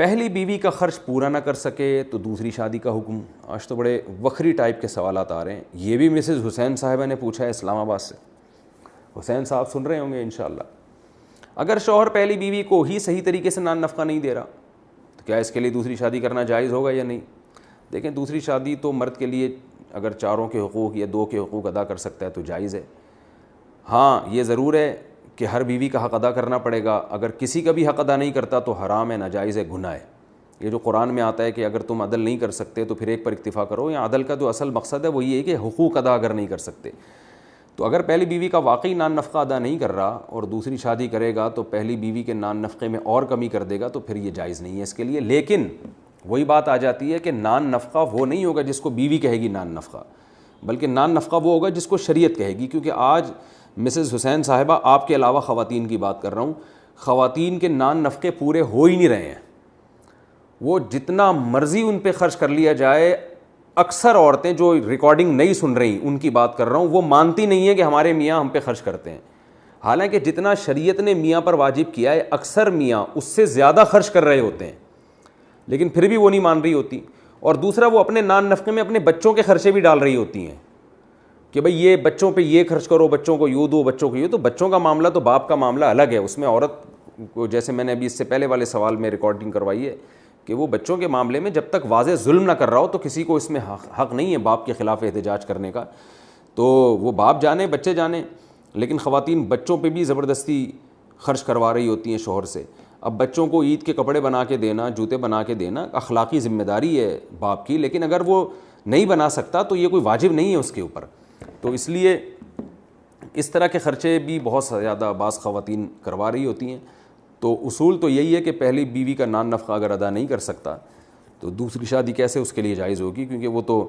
پہلی بیوی کا خرچ پورا نہ کر سکے تو دوسری شادی کا حکم. آج تو بڑے وکھری ٹائپ کے سوالات آ رہے ہیں. یہ بھی مسز حسین صاحبہ نے پوچھا ہے اسلام آباد سے. حسین صاحب سن رہے ہوں گے انشاءاللہ. اگر شوہر پہلی بیوی کو ہی صحیح طریقے سے نان نفقہ نہیں دے رہا تو کیا اس کے لیے دوسری شادی کرنا جائز ہوگا یا نہیں؟ دیکھیں, دوسری شادی تو مرد کے لیے اگر چاروں کے حقوق یا دو کے حقوق ادا کر سکتا ہے تو جائز ہے. ہاں یہ ضرور ہے کہ ہر بیوی کا حق ادا کرنا پڑے گا. اگر کسی کا بھی حق ادا نہیں کرتا تو حرام ہے, ناجائز ہے, گناہ ہے. یہ جو قرآن میں آتا ہے کہ اگر تم عدل نہیں کر سکتے تو پھر ایک پر اکتفا کرو, یا عدل کا جو اصل مقصد ہے وہ یہ ہے کہ حقوق ادا اگر نہیں کر سکتے. تو اگر پہلی بیوی کا واقعی نان نفقہ ادا نہیں کر رہا اور دوسری شادی کرے گا تو پہلی بیوی کے نان نفقے میں اور کمی کر دے گا تو پھر یہ جائز نہیں ہے اس کے لیے. لیکن وہی بات آ جاتی ہے کہ نان نفقہ وہ نہیں ہوگا جس کو بیوی کہے گی نان نفقہ, بلکہ نان نفقہ وہ ہوگا جس کو شریعت کہے گی. کیونکہ آج مسز حسین صاحبہ آپ کے علاوہ خواتین کی بات کر رہا ہوں, خواتین کے نان نفقے پورے ہو ہی نہیں رہے ہیں. وہ جتنا مرضی ان پہ خرچ کر لیا جائے, اکثر عورتیں جو ریکارڈنگ نہیں سن رہی ان کی بات کر رہا ہوں, وہ مانتی نہیں ہیں کہ ہمارے میاں ہم پہ خرچ کرتے ہیں. حالانکہ جتنا شریعت نے میاں پر واجب کیا ہے اکثر میاں اس سے زیادہ خرچ کر رہے ہوتے ہیں, لیکن پھر بھی وہ نہیں مان رہی ہوتی. اور دوسرا وہ اپنے نان نفقے میں اپنے بچوں کے خرچے بھی ڈال رہی ہوتی ہیں کہ بھئی یہ بچوں پہ یہ خرچ کرو, بچوں کو یوں دو, بچوں کو یوں. تو بچوں کا معاملہ تو باپ کا معاملہ الگ ہے. اس میں عورت کو, جیسے میں نے ابھی اس سے پہلے والے سوال میں ریکارڈنگ کروائی ہے, کہ وہ بچوں کے معاملے میں جب تک واضح ظلم نہ کر رہا ہو تو کسی کو اس میں حق نہیں ہے باپ کے خلاف احتجاج کرنے کا. تو وہ باپ جانے بچے جانے, لیکن خواتین بچوں پہ بھی زبردستی خرچ کروا رہی ہوتی ہیں شوہر سے. اب بچوں کو عید کے کپڑے بنا کے دینا, جوتے بنا کے دینا اخلاقی ذمہ داری ہے باپ کی, لیکن اگر وہ نہیں بنا سکتا تو یہ کوئی واجب نہیں ہے اس کے اوپر. تو اس لیے اس طرح کے خرچے بھی بہت زیادہ بعض خواتین کروا رہی ہوتی ہیں. تو اصول تو یہی ہے کہ پہلی بیوی کا نان نفقہ اگر ادا نہیں کر سکتا تو دوسری شادی کیسے اس کے لیے جائز ہوگی, کیونکہ وہ تو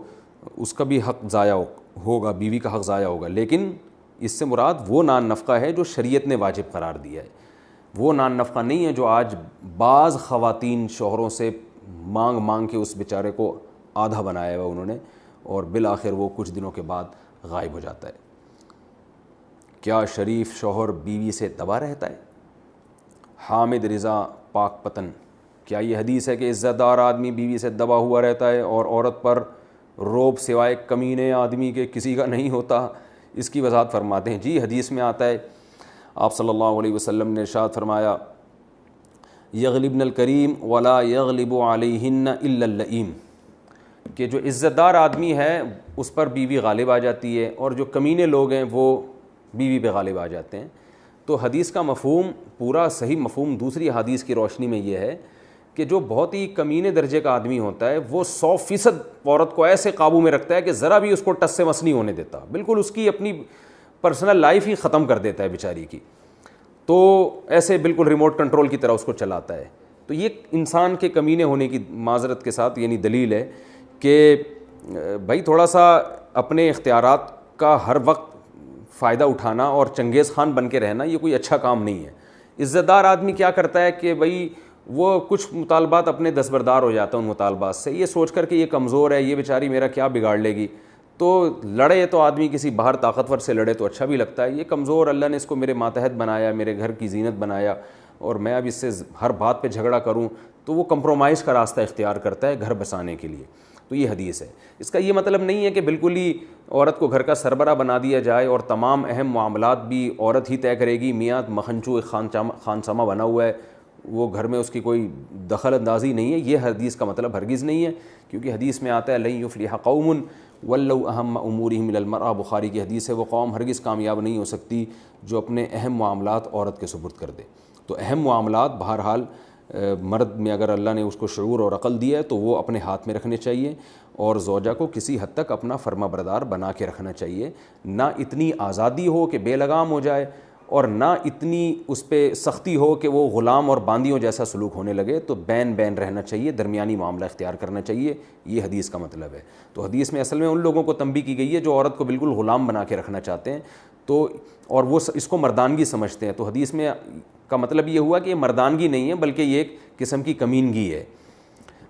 اس کا بھی حق ضائع ہوگا, بیوی کا حق ضائع ہوگا. لیکن اس سے مراد وہ نان نفقہ ہے جو شریعت نے واجب قرار دیا ہے, وہ نان نفقہ نہیں ہے جو آج بعض خواتین شوہروں سے مانگ مانگ کے اس بیچارے کو آدھا بنایا ہوا انہوں نے, اور بالآخر وہ کچھ دنوں کے بعد غائب ہو جاتا ہے. کیا شریف شوہر بیوی سے دبا رہتا ہے؟ حامد رضا پاک پتن, کیا یہ حدیث ہے کہ عزت دار آدمی بیوی سے دبا ہوا رہتا ہے اور عورت پر روب سوائے کمینے آدمی کے کسی کا نہیں ہوتا؟ اس کی وضاحت فرماتے ہیں. جی حدیث میں آتا ہے, آپ صلی اللہ علیہ وسلم نے ارشاد فرمایا, یغلبن الکریم ولا یغلب علیہن الا اللئیم, کہ جو عزت دار آدمی ہے اس پر بیوی غالب آ جاتی ہے اور جو کمینے لوگ ہیں وہ بیوی پہ غالب آ جاتے ہیں. تو حدیث کا مفہوم, پورا صحیح مفہوم دوسری حدیث کی روشنی میں یہ ہے کہ جو بہت ہی کمینے درجے کا آدمی ہوتا ہے وہ 100% عورت کو ایسے قابو میں رکھتا ہے کہ ذرا بھی اس کو ٹس سے مس نہیں ہونے دیتا, بالکل اس کی اپنی پرسنل لائف ہی ختم کر دیتا ہے بیچاری کی. تو ایسے بالکل ریموٹ کنٹرول کی طرح اس کو چلاتا ہے. تو یہ انسان کے کمینے ہونے کی معذرت کے ساتھ یعنی دلیل ہے کہ بھائی تھوڑا سا اپنے اختیارات کا ہر وقت فائدہ اٹھانا اور چنگیز خان بن کے رہنا یہ کوئی اچھا کام نہیں ہے. عزت دار آدمی کیا کرتا ہے کہ بھئی وہ کچھ مطالبات اپنے دستبردار ہو جاتا ہے ان مطالبات سے, یہ سوچ کر کہ یہ کمزور ہے, یہ بیچاری میرا کیا بگاڑ لے گی. تو لڑے تو آدمی کسی باہر طاقتور سے لڑے تو اچھا بھی لگتا ہے, یہ کمزور, اللہ نے اس کو میرے ماتحت بنایا, میرے گھر کی زینت بنایا, اور میں اب اس سے ہر بات پہ جھگڑا کروں, تو وہ کمپرومائز کا راستہ اختیار کرتا ہے گھر بسانے کے لیے. تو یہ حدیث ہے. اس کا یہ مطلب نہیں ہے کہ بالکل ہی عورت کو گھر کا سربراہ بنا دیا جائے اور تمام اہم معاملات بھی عورت ہی طے کرے گی. میاں مکھنچو خانسامہ بنا ہوا ہے, وہ گھر میں اس کی کوئی دخل اندازی نہیں ہے. یہ حدیث کا مطلب ہرگز نہیں ہے, کیونکہ حدیث میں آتا ہے لن یفلح قوم ولوا اہم امورہم الی المرأة, بخاری کی حدیث ہے, وہ قوم ہرگز کامیاب نہیں ہو سکتی جو اپنے اہم معاملات عورت کے سپرد کر دے. تو اہم معاملات بہرحال مرد میں اگر اللہ نے اس کو شعور اور عقل دیا ہے تو وہ اپنے ہاتھ میں رکھنے چاہیے, اور زوجہ کو کسی حد تک اپنا فرما بردار بنا کے رکھنا چاہیے. نہ اتنی آزادی ہو کہ بے لگام ہو جائے, اور نہ اتنی اس پہ سختی ہو کہ وہ غلام اور باندیوں جیسا سلوک ہونے لگے. تو بین رہنا چاہیے, درمیانی معاملہ اختیار کرنا چاہیے. یہ حدیث کا مطلب ہے. تو حدیث میں اصل میں ان لوگوں کو تنبیہ کی گئی ہے جو عورت کو بالکل غلام بنا کے رکھنا چاہتے ہیں, تو اور وہ اس کو مردانگی سمجھتے ہیں. تو حدیث میں کا مطلب یہ ہوا کہ یہ مردانگی نہیں ہے بلکہ یہ ایک قسم کی کمینگی ہے.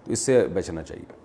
تو اس سے بچنا چاہیے.